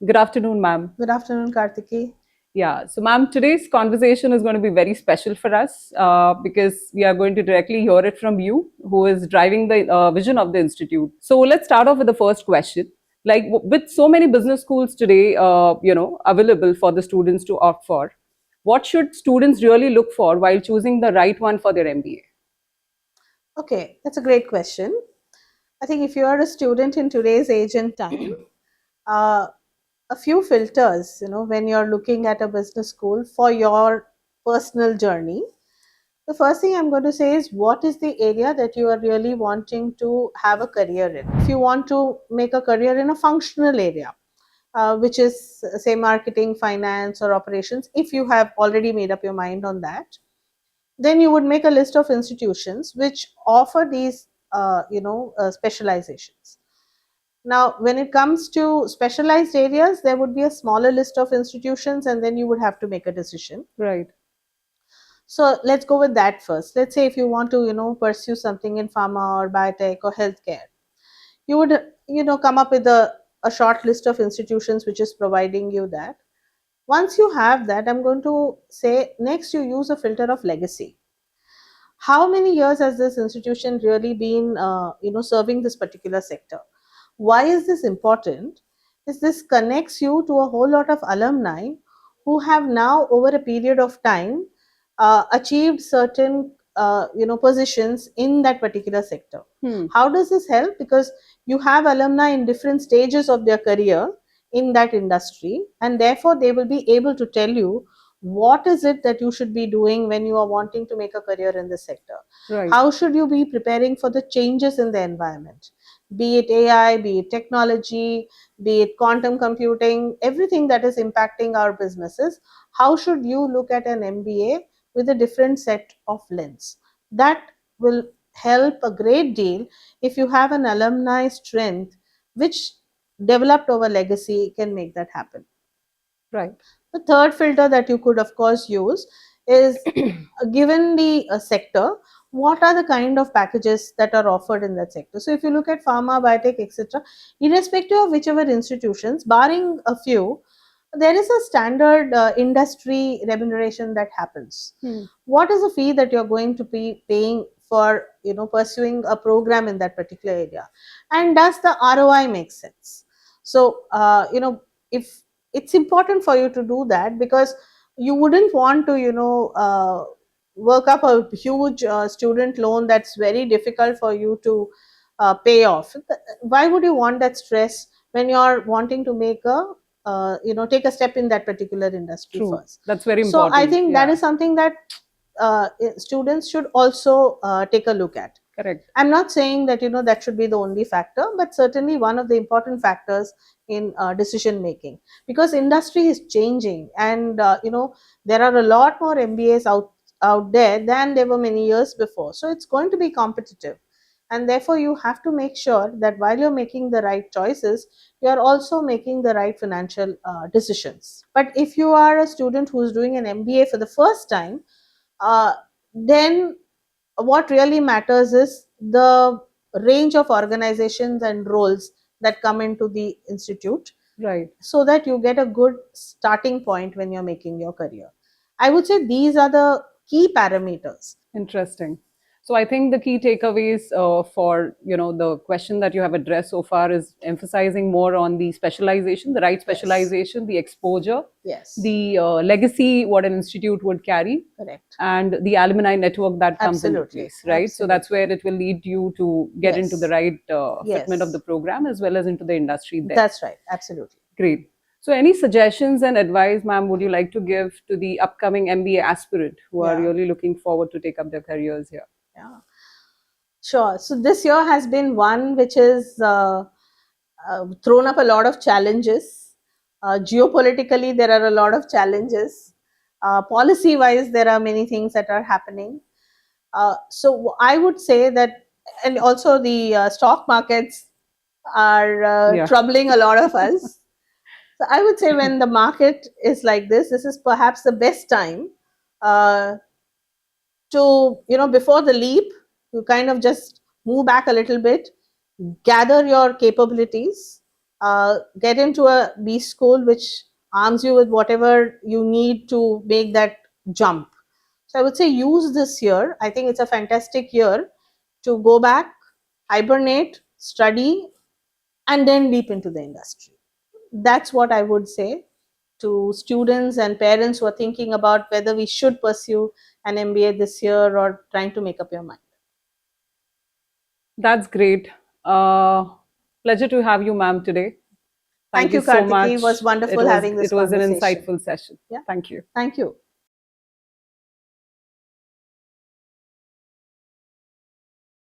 Good afternoon, ma'am. Good afternoon, Kartiki. Yeah, so ma'am, today's conversation is going to be very special for us because we are going to directly hear it from you, who is driving the vision of the institute. So let's start off with the first question. Like with so many business schools today, available for the students to opt for, what should students really look for while choosing the right one for their MBA? Okay, that's a great question. I think if you are a student in today's age and time, uh, a few filters, when you're looking at a business school for your personal journey, the first thing I'm going to say is what is the area that you are really wanting to have a career in? If you want to make a career in a functional area, which is, say, marketing, finance, or operations, if you have already made up your mind on that, then you would make a list of institutions which offer these specializations. Now when it comes to specialized areas, there would be a smaller list of institutions and then you would have to make a decision. Right. So let's go with that first. Let's say if you want to pursue something in pharma or biotech or healthcare, you would come up with a short list of institutions which is providing you that. Once you have that, I'm going to say next you use a filter of legacy. How many years has this institution really been serving this particular sector? Why is this important? Is this connects you to a whole lot of alumni who have now over a period of time achieved certain positions in that particular sector. Hmm. How does this help? Because you have alumni in different stages of their career in that industry, and therefore they will be able to tell you what is it that you should be doing when you are wanting to make a career in this sector. Right. How should you be preparing for the changes in the environment, be it AI, be it technology, be it quantum computing, everything that is impacting our businesses? How should you look at an MBA with a different set of lens? That will help a great deal. If you have an alumni strength which developed over legacy, can make that happen. Right. The third filter that you could, of course, use is given the sector, what are the kind of packages that are offered in that sector? So, if you look at pharma, biotech, etc., irrespective of whichever institutions, barring a few, there is a standard industry remuneration that happens. Hmm. What is the fee that you're going to be paying for pursuing a program in that particular area, and does the ROI make sense? So if it's important for you to do that, because you wouldn't want to work up a huge student loan that's very difficult for you to pay off. Why would you want that stress when you're wanting to make a take a step in that particular industry True. first? That's very So I important. think that Yeah. is something that students should also take a look at. Correct. I'm not saying that that should be the only factor, but certainly one of the important factors in decision making, because industry is changing, and there are a lot more MBAs out there than there were many years before. So it's going to be competitive, and therefore you have to make sure that while you're making the right choices, you are also making the right financial decisions. But if you are a student who is doing an MBA for the first time, then what really matters is the range of organizations and roles that come into the institute, Right. so that you get a good starting point when you're making your career. I would say these are the key parameters. Interesting. So I think the key takeaways for the question that you have addressed so far is emphasizing more on the specialization, the right Yes. specialization, the exposure, Yes. the legacy what an institute would carry, Correct. and the alumni network that comes into Absolutely. place. Right. So that's Absolutely. where it will lead you to get into the Yes. right fitment of the Yes. program as well as into the industry there. That's right. Absolutely. Great. So, any suggestions and advice, ma'am, would you like to give to the upcoming MBA aspirant who are Yeah. really looking forward to take up their careers here? Yeah. Sure. So this year has been one which is thrown up a lot of challenges. Geopolitically, there are a lot of challenges. Policy wise, there are many things that are happening. So I would say that, and also the stock markets are Yeah. troubling a lot of us. So I would say when the market is like this is perhaps the best time uh, to, before the leap, you kind of just move back a little bit, gather your capabilities, Get into a B school which arms you with whatever you need to make that jump. So I would say use this year. I think it's a fantastic year to go back, hibernate, study, and then leap into the industry. That's what I would say to students and parents who are thinking about whether we should pursue an MBA this year or trying to make up your mind. That's great. Uh, Pleasure to have you, ma'am, today. Thank Thank you you, so Kartiki. It much. was It wonderful was having this it was an conversation. insightful session. Yeah. Thank you. Thank you.